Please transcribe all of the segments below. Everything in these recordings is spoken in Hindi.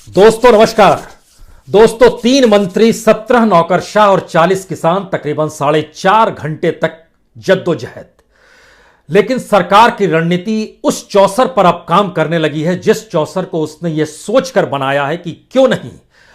दोस्तों नमस्कार। दोस्तों 3 मंत्री, 17 नौकरशाह और 40 किसान, तकरीबन 4.5 घंटे तक जद्दोजहद। लेकिन सरकार की रणनीति उस चौसर पर अब काम करने लगी है जिस चौसर को उसने यह सोचकर बनाया है कि क्यों नहीं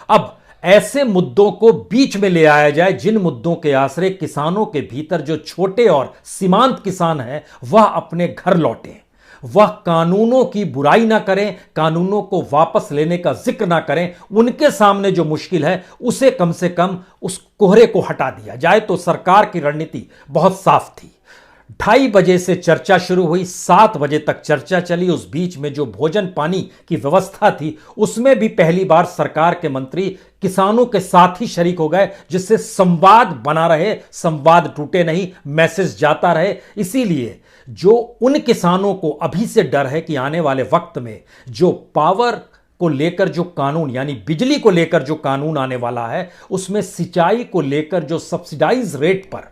अब ऐसे मुद्दों को बीच में ले आया जाए जिन मुद्दों के आश्रय किसानों के भीतर जो छोटे और सीमांत किसान हैं वह अपने घर लौटे, वह कानूनों की बुराई ना करें, कानूनों को वापस लेने का जिक्र ना करें, उनके सामने जो मुश्किल है उसे कम से कम उस कोहरे को हटा दिया जाए। तो सरकार की रणनीति बहुत साफ थी। 2:30 बजे से चर्चा शुरू हुई, 7 बजे तक चर्चा चली। उस बीच में जो भोजन पानी की व्यवस्था थी उसमें भी पहली बार सरकार के मंत्री किसानों के साथ ही शरीक हो गए, जिससे संवाद बना रहे, संवाद टूटे नहीं, मैसेज जाता रहे। इसीलिए जो उन किसानों को अभी से डर है कि आने वाले वक्त में जो पावर को लेकर जो कानून यानी बिजली को लेकर जो कानून आने वाला है उसमें सिंचाई को लेकर जो सब्सिडाइज रेट पर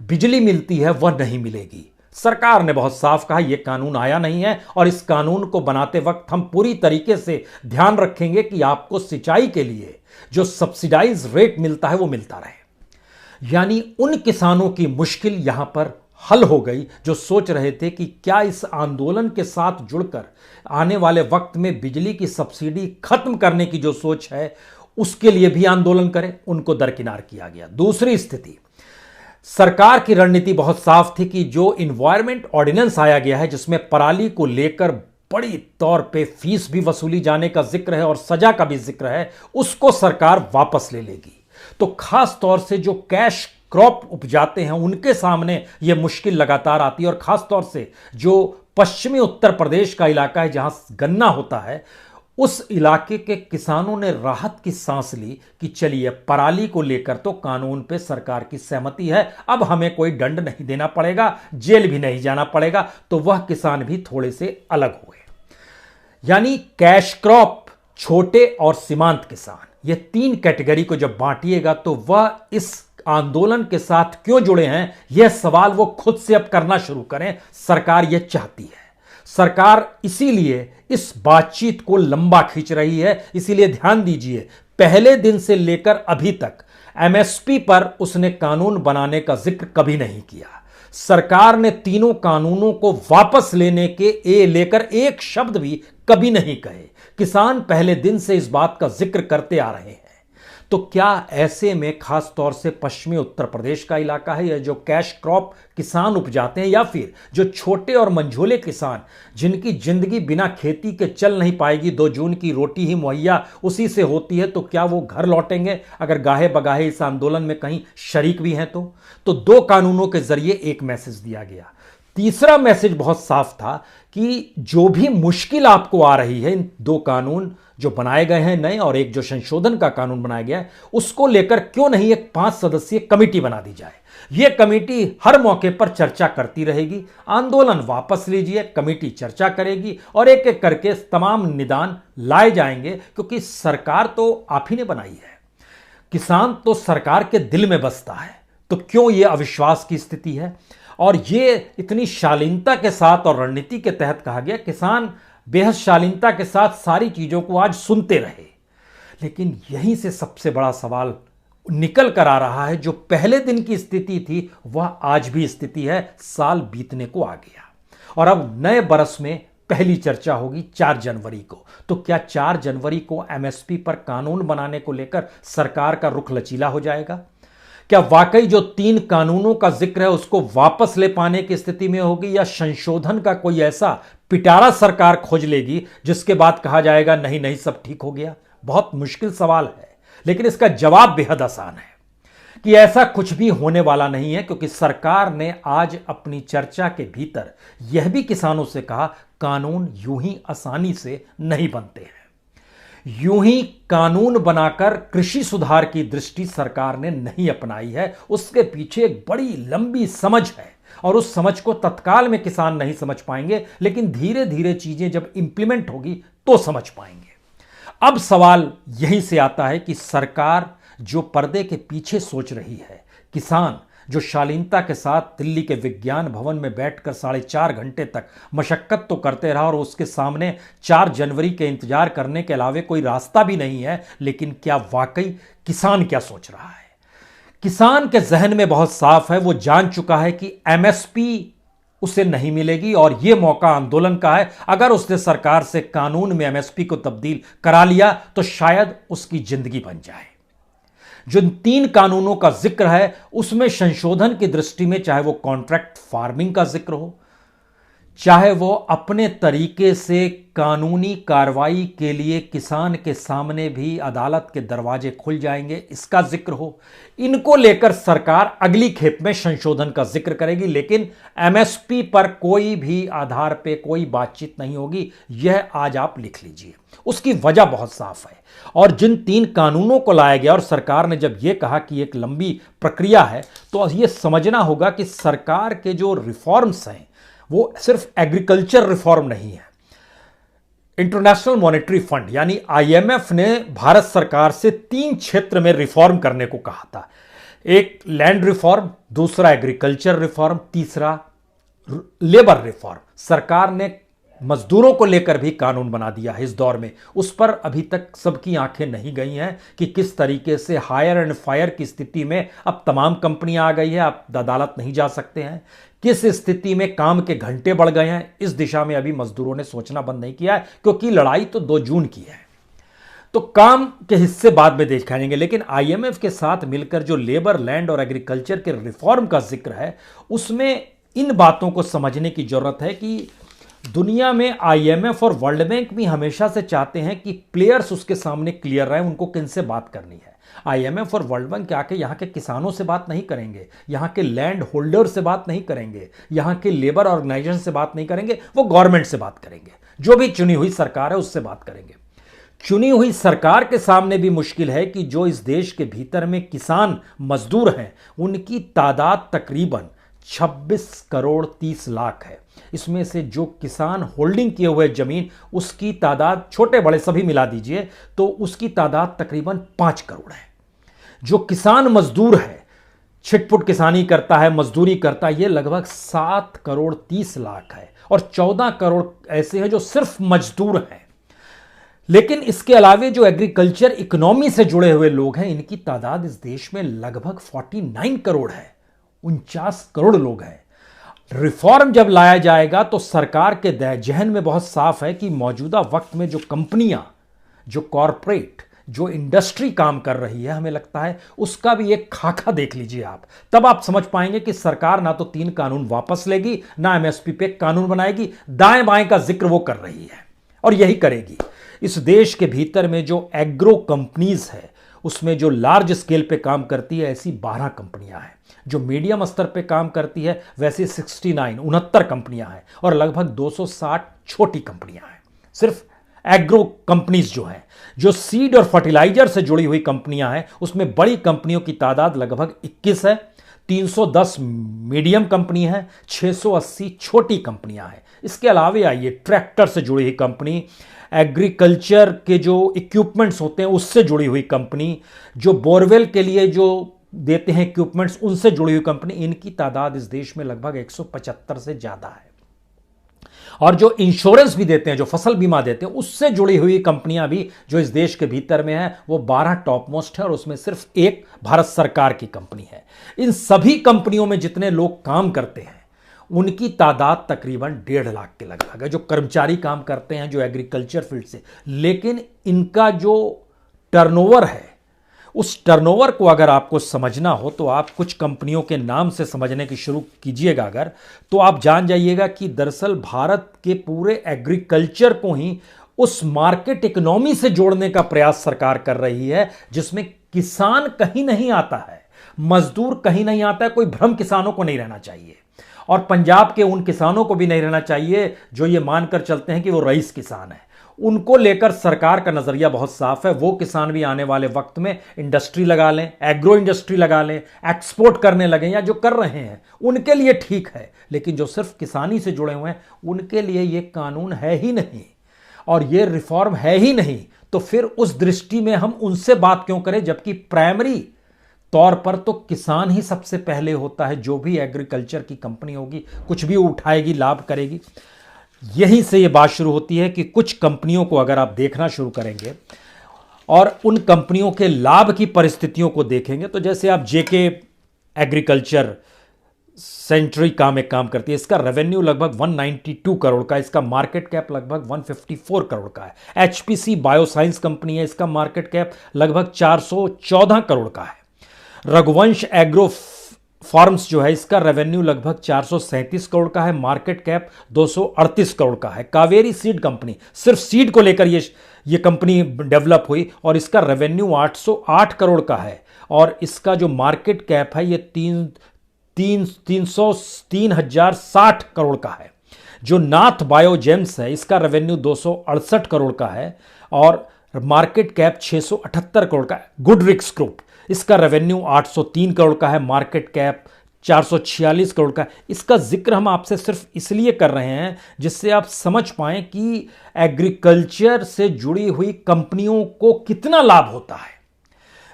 बिजली मिलती है वह नहीं मिलेगी। सरकार ने बहुत साफ कहा यह कानून आया नहीं है और इस कानून को बनाते वक्त हम पूरी तरीके से ध्यान रखेंगे कि आपको सिंचाई के लिए जो सब्सिडाइज रेट मिलता है वो मिलता रहे। यानी उन किसानों की मुश्किल यहां पर हल हो गई जो सोच रहे थे कि क्या इस आंदोलन के साथ जुड़कर आने वाले वक्त में बिजली की सब्सिडी खत्म करने की जो सोच है उसके लिए भी आंदोलन करें, उनको दरकिनार किया गया। दूसरी स्थिति, सरकार की रणनीति बहुत साफ थी कि जो इन्वायरमेंट ऑर्डिनेंस आया गया है जिसमें पराली को लेकर बड़ी तौर पे फीस भी वसूली जाने का जिक्र है और सजा का भी जिक्र है, उसको सरकार वापस ले लेगी। तो खास तौर से जो कैश क्रॉप उपजाते हैं उनके सामने यह मुश्किल लगातार आती है और खास तौर से जो पश्चिमी उत्तर प्रदेश का इलाका है जहां गन्ना होता है उस इलाके के किसानों ने राहत की सांस ली कि चलिए पराली को लेकर तो कानून पे सरकार की सहमति है, अब हमें कोई दंड नहीं देना पड़ेगा, जेल भी नहीं जाना पड़ेगा। तो वह किसान भी थोड़े से अलग हुए। यानी कैश क्रॉप, छोटे और सीमांत किसान, ये 3 कैटेगरी को जब बांटिएगा तो वह इस आंदोलन के साथ क्यों जुड़े हैं यह सवाल वो खुद से अब करना शुरू करें। सरकार यह चाहती है, सरकार इसीलिए इस बातचीत को लंबा खींच रही है। इसीलिए ध्यान दीजिए, पहले दिन से लेकर अभी तक एमएसपी पर उसने कानून बनाने का जिक्र कभी नहीं किया। सरकार ने तीनों कानूनों को वापस लेने के लेकर एक शब्द भी कभी नहीं कहे। किसान पहले दिन से इस बात का जिक्र करते आ रहे हैं। तो क्या ऐसे में खास तौर से पश्चिमी उत्तर प्रदेश का इलाका है या जो कैश क्रॉप किसान उपजाते हैं या फिर जो छोटे और मंझोले किसान जिनकी जिंदगी बिना खेती के चल नहीं पाएगी, 2 जून की रोटी ही मुहैया उसी से होती है, तो क्या वो घर लौटेंगे अगर गाहे बगाहे इस आंदोलन में कहीं शरीक भी हैं? तो 2 कानूनों के जरिए एक मैसेज दिया गया। तीसरा मैसेज बहुत साफ था कि जो भी मुश्किल आपको आ रही है, इन 2 कानून जो बनाए गए हैं नए और एक जो संशोधन का कानून बनाया गया है उसको लेकर क्यों नहीं एक 5 सदस्यीय कमेटी बना दी जाए। यह कमेटी हर मौके पर चर्चा करती रहेगी। आंदोलन वापस लीजिए, कमेटी चर्चा करेगी और एक एक करके तमाम निदान लाए जाएंगे, क्योंकि सरकार तो आप ही ने बनाई है, किसान तो सरकार के दिल में बसता है। तो क्यों यह अविश्वास की स्थिति है? और यह इतनी शालीनता के साथ और रणनीति के तहत कहा गया, किसान बेहद शालीनता के साथ सारी चीजों को आज सुनते रहे। लेकिन यहीं से सबसे बड़ा सवाल निकल कर आ रहा है, जो पहले दिन की स्थिति थी वह आज भी स्थिति है। साल बीतने को आ गया और अब नए बरस में पहली चर्चा होगी 4 जनवरी को। तो क्या 4 जनवरी को एमएसपी पर कानून बनाने को लेकर सरकार का रुख लचीला हो जाएगा? क्या वाकई जो 3 कानूनों का जिक्र है उसको वापस ले पाने की स्थिति में होगी, या संशोधन का कोई ऐसा पिटारा सरकार खोज लेगी जिसके बाद कहा जाएगा नहीं नहीं सब ठीक हो गया? बहुत मुश्किल सवाल है, लेकिन इसका जवाब बेहद आसान है कि ऐसा कुछ भी होने वाला नहीं है, क्योंकि सरकार ने आज अपनी चर्चा के भीतर यह भी किसानों से कहा कानून यूं ही आसानी से नहीं बनते हैं। यूं ही कानून बनाकर कृषि सुधार की दृष्टि सरकार ने नहीं अपनाई है, उसके पीछे एक बड़ी लंबी समझ है और उस समझ को तत्काल में किसान नहीं समझ पाएंगे, लेकिन धीरे धीरे चीजें जब इंप्लीमेंट होगी तो समझ पाएंगे। अब सवाल यहीं से आता है कि सरकार जो पर्दे के पीछे सोच रही है, किसान जो शालीनता के साथ दिल्ली के विज्ञान भवन में बैठकर 4.5 घंटे तक मशक्कत तो करते रहा और उसके सामने 4 जनवरी के इंतजार करने के अलावे कोई रास्ता भी नहीं है, लेकिन क्या वाकई किसान क्या सोच रहा है? किसान के जहन में बहुत साफ है, वो जान चुका है कि एमएसपी उसे नहीं मिलेगी और यह मौका आंदोलन का है। अगर उसने सरकार से कानून में एमएसपी को तब्दील करा लिया तो शायद उसकी जिंदगी बन जाए। जो 3 कानूनों का जिक्र है उसमें संशोधन की दृष्टि में चाहे वो कॉन्ट्रैक्ट फार्मिंग का जिक्र हो, चाहे वो अपने तरीके से कानूनी कार्रवाई के लिए किसान के सामने भी अदालत के दरवाजे खुल जाएंगे, इसका जिक्र हो, इनको लेकर सरकार अगली खेप में संशोधन का जिक्र करेगी, लेकिन एमएसपी पर कोई भी आधार पे कोई बातचीत नहीं होगी। यह आज आप लिख लीजिए। उसकी वजह बहुत साफ है और जिन 3 कानूनों को लाया गया और सरकार ने जब यह कहा कि एक लंबी प्रक्रिया है, तो यह समझना होगा कि सरकार के जो रिफॉर्म्स हैं वो सिर्फ एग्रीकल्चर रिफॉर्म नहीं है। इंटरनेशनल मॉनेटरी फंड यानी आईएमएफ ने भारत सरकार से 3 क्षेत्र में रिफॉर्म करने को कहा था। एक लैंड रिफॉर्म, दूसरा एग्रीकल्चर रिफॉर्म, तीसरा लेबर रिफॉर्म। सरकार ने मजदूरों को लेकर भी कानून बना दिया है इस दौर में। उस पर अभी तक सबकी आंखें नहीं गई हैं कि किस तरीके से हायर एंड फायर की स्थिति में अब तमाम कंपनियां आ गई है, आप अदालत नहीं जा सकते हैं। किस स्थिति में काम के घंटे बढ़ गए हैं, इस दिशा में अभी मजदूरों ने सोचना बंद नहीं किया है, क्योंकि लड़ाई तो 2 जून की है। तो काम के हिस्से बाद में देख जाएंगे, लेकिन आईएमएफ के साथ मिलकर जो लेबर, लैंड और एग्रीकल्चर के रिफॉर्म का जिक्र है, उसमें इन बातों को समझने की जरूरत है कि दुनिया में आईएमएफ और वर्ल्ड बैंक भी हमेशा से चाहते हैं कि प्लेयर्स उसके सामने क्लियर रहे, उनको किनसे बात करनी है। आईएमएफ और वर्ल्ड बैंक आके यहाँ के किसानों से बात नहीं करेंगे, यहाँ के लैंड होल्डर से बात नहीं करेंगे, यहाँ के लेबर ऑर्गेनाइजेशन से बात नहीं करेंगे, वो गवर्नमेंट से बात करेंगे। जो भी चुनी हुई सरकार है उससे बात करेंगे। चुनी हुई सरकार के सामने भी मुश्किल है कि जो इस देश के भीतर में किसान मजदूर हैं, उनकी तादाद तकरीबन 26 करोड़ 30 लाख है। इसमें से जो किसान होल्डिंग किए हुए जमीन, उसकी तादाद छोटे बड़े सभी मिला दीजिए तो उसकी तादाद तकरीबन 5 करोड़ है। जो किसान मजदूर है, छिटपुट किसानी करता है, मजदूरी करता है, ये लगभग 7 करोड़ 30 लाख है और 14 करोड़ ऐसे हैं जो सिर्फ मजदूर हैं। लेकिन इसके अलावे जो एग्रीकल्चर इकोनॉमी से जुड़े हुए लोग हैं, इनकी तादाद इस देश में लगभग 49 करोड़ है, 49 करोड़ लोग हैं। रिफॉर्म जब लाया जाएगा तो सरकार के जहन में बहुत साफ है कि मौजूदा वक्त में जो कंपनियां, जो कॉरपोरेट, जो इंडस्ट्री काम कर रही है, हमें लगता है उसका भी एक खाका देख लीजिए आप। तब आप समझ पाएंगे कि सरकार ना तो 3 कानून वापस लेगी, ना एमएसपी पे कानून बनाएगी, दाएं बाएं का जिक्र वो कर रही है और यही करेगी। इस देश के भीतर में जो एग्रो कंपनीज है, उसमें जो लार्ज स्केल पे काम करती है, ऐसी 12 कंपनियां हैं। जो मीडियम स्तर पे काम करती है वैसे 69 कंपनियां हैं और लगभग 260 छोटी कंपनियां हैं। सिर्फ एग्रो कंपनीज जो हैं, जो सीड और फर्टिलाइजर से जुड़ी हुई कंपनियां हैं, उसमें बड़ी कंपनियों की तादाद लगभग 21 है, 310 मीडियम कंपनी है, 680 छोटी कंपनियां हैं। इसके अलावे आइए ट्रैक्टर से जुड़ी हुई कंपनी, एग्रीकल्चर के जो इक्विपमेंट्स होते हैं उससे जुड़ी हुई कंपनी, जो बोरवेल के लिए जो देते हैं इक्विपमेंट्स उनसे जुड़ी हुई कंपनी, इनकी तादाद इस देश में लगभग 175 से ज्यादा है। और जो इंश्योरेंस भी देते हैं, जो फसल बीमा देते हैं, उससे जुड़ी हुई कंपनियां भी जो इस देश के भीतर में है, वो 12 टॉप मोस्ट है और उसमें सिर्फ एक भारत सरकार की कंपनी है। इन सभी कंपनियों में जितने लोग काम करते हैं उनकी तादाद तकरीबन 1.5 लाख के लगभग है, जो कर्मचारी काम करते हैं, जो एग्रीकल्चर फील्ड से। लेकिन इनका जो टर्नओवर है, उस टर्नओवर को अगर आपको समझना हो तो आप कुछ कंपनियों के नाम से समझने की शुरू कीजिएगा अगर, तो आप जान जाइएगा कि दरअसल भारत के पूरे एग्रीकल्चर को ही उस मार्केट इकोनॉमी से जोड़ने का प्रयास सरकार कर रही है, जिसमें किसान कहीं नहीं आता है, मजदूर कहीं नहीं आता है। कोई भ्रम किसानों को नहीं रहना चाहिए और पंजाब के उन किसानों को भी नहीं रहना चाहिए जो ये मानकर चलते हैं कि वो रईस किसान है। उनको लेकर सरकार का नजरिया बहुत साफ है। वो किसान भी आने वाले वक्त में इंडस्ट्री लगा लें, एग्रो इंडस्ट्री लगा लें, एक्सपोर्ट करने लगें, या जो कर रहे हैं उनके लिए ठीक है। लेकिन जो सिर्फ किसानी से जुड़े हुए हैं उनके लिए ये कानून है ही नहीं और ये रिफॉर्म है ही नहीं। तो फिर उस दृष्टि में हम उनसे बात क्यों करें, जबकि प्राइमरी तौर पर तो किसान ही सबसे पहले होता है। जो भी एग्रीकल्चर की कंपनी होगी, कुछ भी उठाएगी, लाभ करेगी, यहीं से ये बात शुरू होती है कि कुछ कंपनियों को अगर आप देखना शुरू करेंगे और उन कंपनियों के लाभ की परिस्थितियों को देखेंगे, तो जैसे आप जेके एग्रीकल्चर सेंचुरी काम एक काम करती है, इसका रेवेन्यू लगभग 192 करोड़ का, इसका मार्केट कैप लगभग 154 करोड़ का है। एचपीसी बायोसाइंस कंपनी है, इसका मार्केट कैप लगभग 414 करोड़ का है। रघुवंश एग्रो फार्म्स जो है, इसका रेवेन्यू लगभग 437 करोड़ का है, मार्केट कैप 238 करोड़ का है। कावेरी सीड कंपनी, सिर्फ सीड को लेकर ये कंपनी डेवलप हुई और इसका रेवेन्यू 808 करोड़ का है और इसका जो मार्केट कैप है ये 3,060 करोड़ का है। जो नाथ बायोजेम्स है, इसका रेवेन्यू 268 करोड़ का है और मार्केट कैप 678 करोड़ का है। गुडरिक्स ग्रुप, इसका रेवेन्यू 803 करोड़ का है, मार्केट कैप 446 करोड़ का है। इसका जिक्र हम आपसे सिर्फ इसलिए कर रहे हैं जिससे आप समझ पाएं कि एग्रीकल्चर से जुड़ी हुई कंपनियों को कितना लाभ होता है।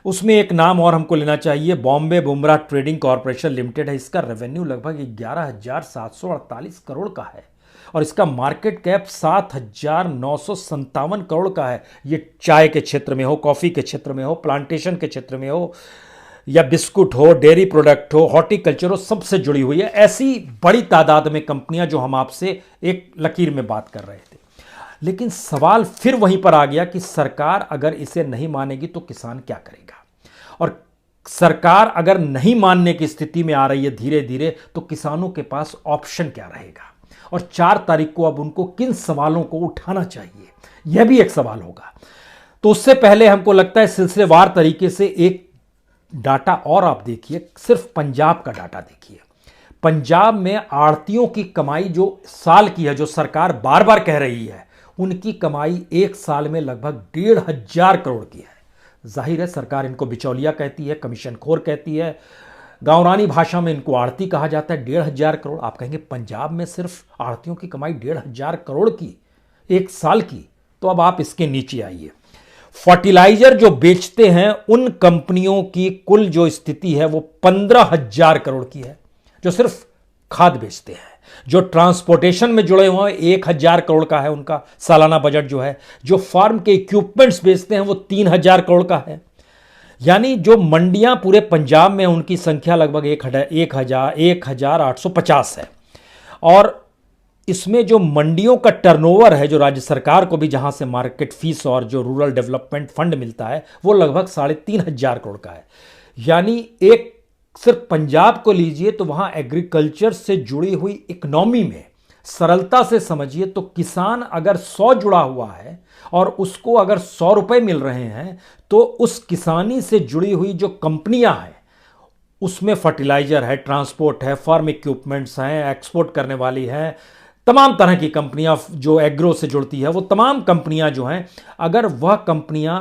उसमें एक नाम और हमको लेना चाहिए, Bombay Bumrah trading corporation limited है, इसका रेवेन्यू लगभग 11,748 करोड़ का है और इसका मार्केट कैप 7,957 करोड़ का है। ये चाय के क्षेत्र में हो, कॉफ़ी के क्षेत्र में हो, प्लांटेशन के क्षेत्र में हो या बिस्कुट हो, डेयरी प्रोडक्ट हो, हॉर्टिकल्चर हो, सबसे जुड़ी हुई है। ऐसी बड़ी तादाद में कंपनियां जो हम आपसे एक लकीर में बात कर रहे थे। लेकिन सवाल फिर वहीं पर आ गया कि सरकार अगर इसे नहीं मानेगी तो किसान क्या करेगा, और सरकार अगर नहीं मानने की स्थिति में आ रही है धीरे धीरे, तो किसानों के पास ऑप्शन क्या रहेगा और 4 तारीख को अब उनको किन सवालों को उठाना चाहिए, यह भी एक सवाल होगा। तो उससे पहले हमको लगता है सिलसिलेवार तरीके से एक डाटा और आप देखिए, सिर्फ पंजाब का डाटा देखिए। पंजाब में आड़तियों की कमाई जो साल की है, जो सरकार बार बार कह रही है, उनकी कमाई एक साल में लगभग 1,500 करोड़ की है। जाहिर है सरकार इनको बिचौलिया कहती है, कमीशनखोर कहती है, गांवरानी भाषा में इनको आड़ती कहा जाता है। 1,500 करोड़, आप कहेंगे पंजाब में सिर्फ आड़तियों की कमाई 1,500 करोड़ की एक साल की, तो अब आप इसके नीचे आइए। फर्टिलाइजर जो बेचते हैं उन कंपनियों की कुल जो स्थिति है वो 15,000 करोड़ की है, जो सिर्फ खाद बेचते हैं। जो ट्रांसपोर्टेशन में जुड़े हुए हैं 1,000 करोड़ का है उनका सालाना बजट जो है। जो फार्म के इक्विपमेंट्स बेचते हैं वो 3,000 करोड़ का है। यानी जो मंडियां पूरे पंजाब में उनकी संख्या लगभग 1,850 है और इसमें जो मंडियों का टर्नओवर है, जो राज्य सरकार को भी जहां से मार्केट फीस और जो रूरल डेवलपमेंट फंड मिलता है, वो लगभग 3,500 करोड़ का है। यानी एक सिर्फ पंजाब को लीजिए तो वहां एग्रीकल्चर से जुड़ी हुई इकोनॉमी में सरलता से समझिए तो किसान अगर 100 जुड़ा हुआ है और उसको अगर 100 रुपए मिल रहे हैं, तो उस किसानी से जुड़ी हुई जो कंपनियां हैं उसमें फर्टिलाइजर है, ट्रांसपोर्ट है, फार्म इक्विपमेंट्स हैं, एक्सपोर्ट करने वाली हैं, तमाम तरह की कंपनियां जो एग्रो से जुड़ती है, वो तमाम कंपनियां जो हैं, अगर वह कंपनियां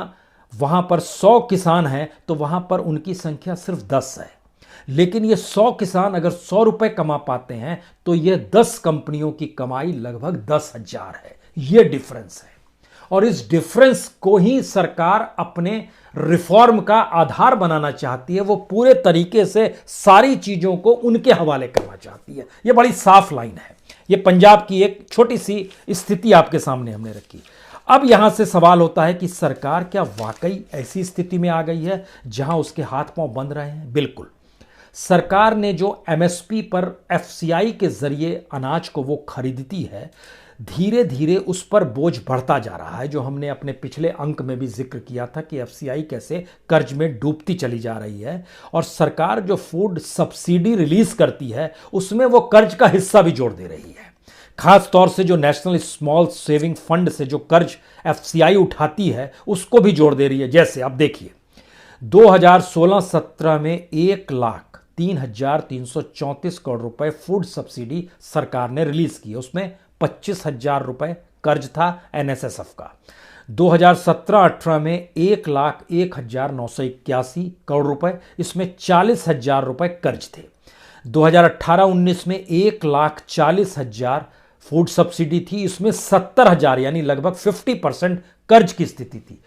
वहां पर 100 किसान हैं तो वहां पर उनकी संख्या सिर्फ 10 है। लेकिन ये 100 किसान अगर 100 रुपए कमा पाते हैं तो ये 10 कंपनियों की कमाई लगभग 10,000 है। ये डिफरेंस है और इस डिफरेंस को ही सरकार अपने रिफॉर्म का आधार बनाना चाहती है। वो पूरे तरीके से सारी चीजों को उनके हवाले करना चाहती है। ये बड़ी साफ लाइन है। ये पंजाब की एक छोटी सी स्थिति आपके सामने हमने रखी। अब यहां से सवाल होता है कि सरकार क्या वाकई ऐसी स्थिति में आ गई है जहां उसके हाथ पांव बंध रहे हैं? बिल्कुल। सरकार ने जो एमएसपी पर एफसीआई के जरिए अनाज को वो खरीदती है, धीरे धीरे उस पर बोझ बढ़ता जा रहा है। जो हमने अपने पिछले अंक में भी जिक्र किया था कि एफसीआई कैसे कर्ज में डूबती चली जा रही है और सरकार जो फूड सब्सिडी रिलीज करती है उसमें वो कर्ज का हिस्सा भी जोड़ दे रही है। खास तौर से जो नेशनल स्मॉल सेविंग फंड से जो कर्ज एफसीआई उठाती है उसको भी जोड़ दे रही है। जैसे आप देखिए 2016-17 में 1,03,334 करोड़ रुपए फूड सब्सिडी सरकार ने रिलीज की। उसमें 25,000 रुपए कर्ज था एनएसएसएफ का। 2017-18 में 1,01,981 करोड़ रुपए, इसमें 40,000 रुपए कर्ज थे। 2018-19 में 1,40,000 फूड सब्सिडी थी, इसमें 70,000 यानी लगभग 50% कर्ज की स्थिति थी।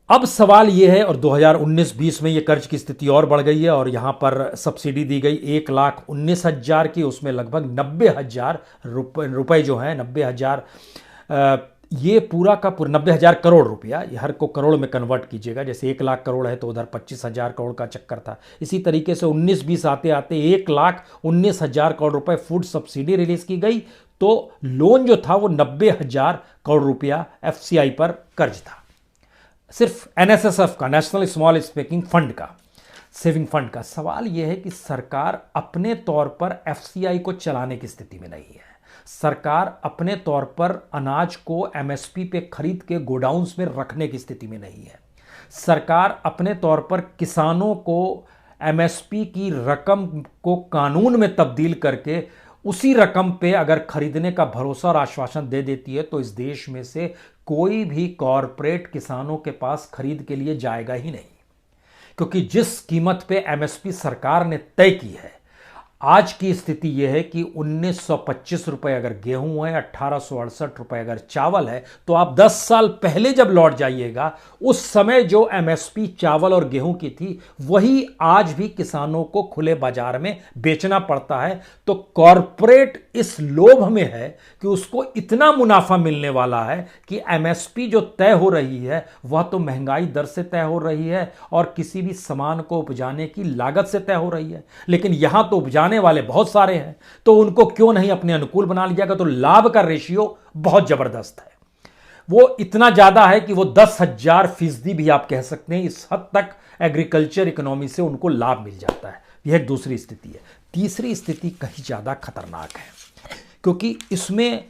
अब सवाल यह है, और 2019-20 में ये कर्ज की स्थिति और बढ़ गई है और यहां पर सब्सिडी दी गई 1,19,000 की, उसमें लगभग 90,000 रुपए जो हैं, 90,000, ये पूरा का पूरा 90,000 करोड़ रुपया, ये हर को करोड़ में कन्वर्ट कीजिएगा, जैसे 1 लाख करोड़ है तो उधर 25,000 करोड़ का चक्कर था। इसी तरीके से 19-20 आते आते 1,19,000 करोड़ रुपए फूड सब्सिडी रिलीज की गई, तो लोन जो था वो 90,000 करोड़ रुपया एफसीआई पर कर्ज था, सिर्फ एनएसएसएफ का, नेशनल स्मॉल स्पेकिंग फंड का, सेविंग फंड का। सवाल यह है कि सरकार अपने तौर पर एफसीआई को चलाने की स्थिति में नहीं है। सरकार अपने तौर पर अनाज को एमएसपी पे खरीद के गोडाउन्स में रखने की स्थिति में नहीं है। सरकार अपने तौर पर किसानों को एमएसपी की रकम को कानून में तब्दील करके उसी रकम पे अगर खरीदने का भरोसा और आश्वासन दे देती है तो इस देश में से कोई भी कॉरपोरेट किसानों के पास खरीद के लिए जाएगा ही नहीं, क्योंकि जिस कीमत पे एमएसपी सरकार ने तय की है, आज की स्थिति यह है कि 1925 रुपए अगर गेहूं है, 1868 रुपए अगर चावल है, तो आप 10 साल पहले जब लौट जाइएगा, उस समय जो एमएसपी चावल और गेहूं की थी वही आज भी किसानों को खुले बाजार में बेचना पड़ता है। तो कॉरपोरेट इस लोभ में है कि उसको इतना मुनाफा मिलने वाला है कि एमएसपी जो तय हो रही है वह तो महंगाई दर से तय हो रही है और किसी भी सामान को उपजाने की लागत से तय हो रही है, लेकिन यहां तो उपजाने वाले बहुत सारे हैं, तो उनको क्यों नहीं अपने अनुकूल बना लिया जाएगा। तो लाभ का रेशियो बहुत जबरदस्त है, वो इतना ज्यादा है कि वो 10,000% भी आप कह सकते हैं, इस हद तक एग्रीकल्चर इकोनॉमी से उनको लाभ मिल जाता है। यह एक दूसरी स्थिति है। तीसरी स्थिति कहीं ज्यादा खतरनाक है, क्योंकि इसमें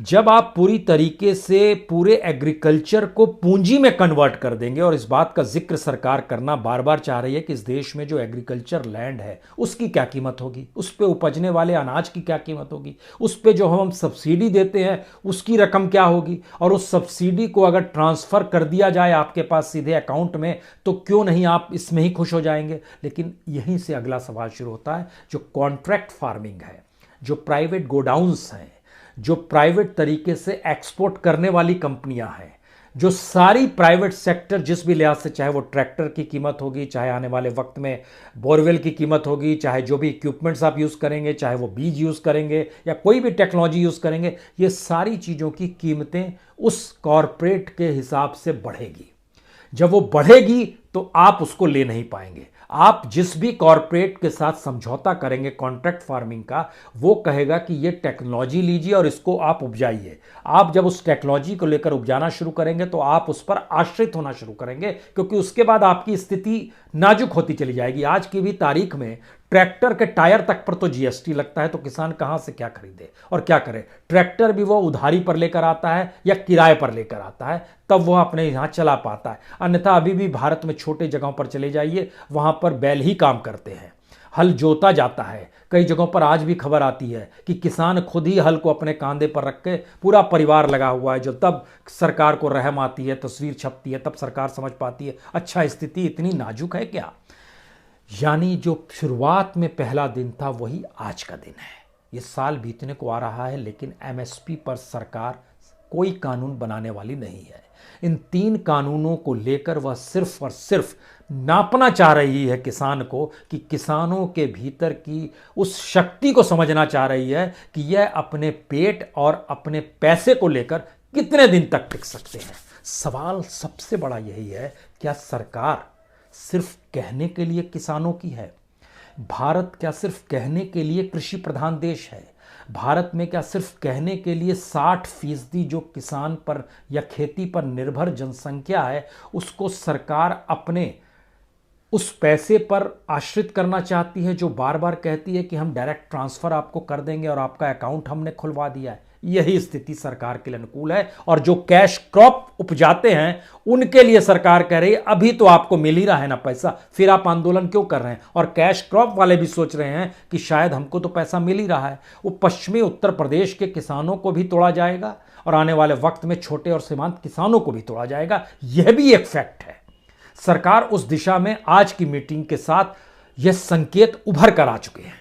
जब आप पूरी तरीके से पूरे एग्रीकल्चर को पूंजी में कन्वर्ट कर देंगे, और इस बात का जिक्र सरकार करना बार बार चाह रही है कि इस देश में जो एग्रीकल्चर लैंड है उसकी क्या कीमत होगी, उस पे उपजने वाले अनाज की क्या कीमत होगी, उस पे जो हम सब्सिडी देते हैं उसकी रकम क्या होगी, और उस सब्सिडी को अगर ट्रांसफर कर दिया जाए आपके पास सीधे अकाउंट में तो क्यों नहीं आप इसमें ही खुश हो जाएंगे। लेकिन यहीं से अगला सवाल शुरू होता है, जो कॉन्ट्रैक्ट फार्मिंग है, जो प्राइवेट गोडाउंस हैं, जो प्राइवेट तरीके से एक्सपोर्ट करने वाली कंपनियां हैं, जो सारी प्राइवेट सेक्टर जिस भी लिहाज से, चाहे वो ट्रैक्टर की कीमत होगी, चाहे आने वाले वक्त में बोरवेल की कीमत होगी, चाहे जो भी इक्विपमेंट्स आप यूज़ करेंगे, चाहे वो बीज यूज़ करेंगे या कोई भी टेक्नोलॉजी यूज़ करेंगे, ये सारी चीज़ों की कीमतें उस कॉरपोरेट के हिसाब से बढ़ेगी। जब वो बढ़ेगी तो आप उसको ले नहीं पाएंगे। आप जिस भी कॉरपोरेट के साथ समझौता करेंगे कॉन्ट्रैक्ट फार्मिंग का, वो कहेगा कि ये टेक्नोलॉजी लीजिए और इसको आप उपजाइए। आप जब उस टेक्नोलॉजी को लेकर उपजाना शुरू करेंगे तो आप उस पर आश्रित होना शुरू करेंगे, क्योंकि उसके बाद आपकी स्थिति नाजुक होती चली जाएगी। आज की भी तारीख में ट्रैक्टर के टायर तक पर तो जीएसटी लगता है, तो किसान कहां से क्या खरीदे और क्या करे। ट्रैक्टर भी वो उधारी पर लेकर आता है या किराए पर लेकर आता है, तब वह अपने यहां चला पाता है। अन्यथा अभी भी भारत में छोटे जगहों पर चले जाइए, वहां पर बैल ही काम करते हैं, हल जोता जाता है। कई जगहों पर आज भी खबर आती है कि किसान खुद ही हल को अपने कांधे पर रख के, पूरा परिवार लगा हुआ है, जो तब सरकार को रहम आती है, तस्वीर छपती है, तब सरकार समझ पाती है अच्छा स्थिति इतनी नाजुक है क्या। यानी जो शुरुआत में पहला दिन था वही आज का दिन है। ये साल बीतने को आ रहा है, लेकिन एमएसपी पर सरकार कोई कानून बनाने वाली नहीं है। इन 3 कानूनों को लेकर वह सिर्फ और सिर्फ नापना चाह रही है किसान को, कि किसानों के भीतर की उस शक्ति को समझना चाह रही है कि यह अपने पेट और अपने पैसे को लेकर कितने दिन तक टिक सकते हैं। सवाल सबसे बड़ा यही है, क्या सरकार सिर्फ कहने के लिए किसानों की है? भारत क्या सिर्फ कहने के लिए कृषि प्रधान देश है? भारत में क्या सिर्फ कहने के लिए 60% जो किसान पर या खेती पर निर्भर जनसंख्या है उसको सरकार अपने उस पैसे पर आश्रित करना चाहती है, जो बार बार कहती है कि हम डायरेक्ट ट्रांसफर आपको कर देंगे और आपका अकाउंट हमने खुलवा दिया है। यही स्थिति सरकार के लिए अनुकूल है, और जो कैश क्रॉप उपजाते हैं उनके लिए सरकार कह रही है अभी तो आपको मिल ही रहा है ना पैसा, फिर आप आंदोलन क्यों कर रहे हैं। और कैश क्रॉप वाले भी सोच रहे हैं कि शायद हमको तो पैसा मिल ही रहा है। वो पश्चिमी उत्तर प्रदेश के किसानों को भी तोड़ा जाएगा और आने वाले वक्त में छोटे और सीमांत किसानों को भी तोड़ा जाएगा। यह भी एक फैक्ट है। सरकार उस दिशा में आज की मीटिंग के साथ यह संकेत उभर कर आ चुके हैं।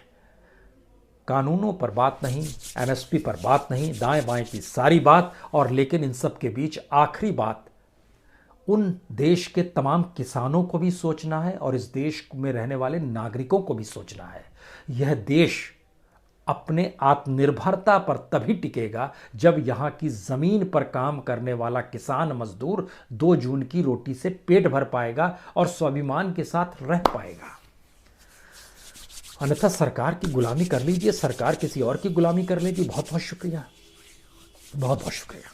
कानूनों पर बात नहीं, एमएसपी पर बात नहीं, दाएं बाएं की सारी बात, और लेकिन इन सब के बीच आखिरी बात उन देश के तमाम किसानों को भी सोचना है और इस देश में रहने वाले नागरिकों को भी सोचना है। यह देश अपने आत्मनिर्भरता पर तभी टिकेगा जब यहाँ की ज़मीन पर काम करने वाला किसान मजदूर 2 जून की रोटी से पेट भर पाएगा और स्वाभिमान के साथ रह पाएगा। अन्यथा सरकार की गुलामी कर लीजिए, सरकार किसी और की गुलामी कर लेगी। बहुत बहुत शुक्रिया, बहुत बहुत शुक्रिया।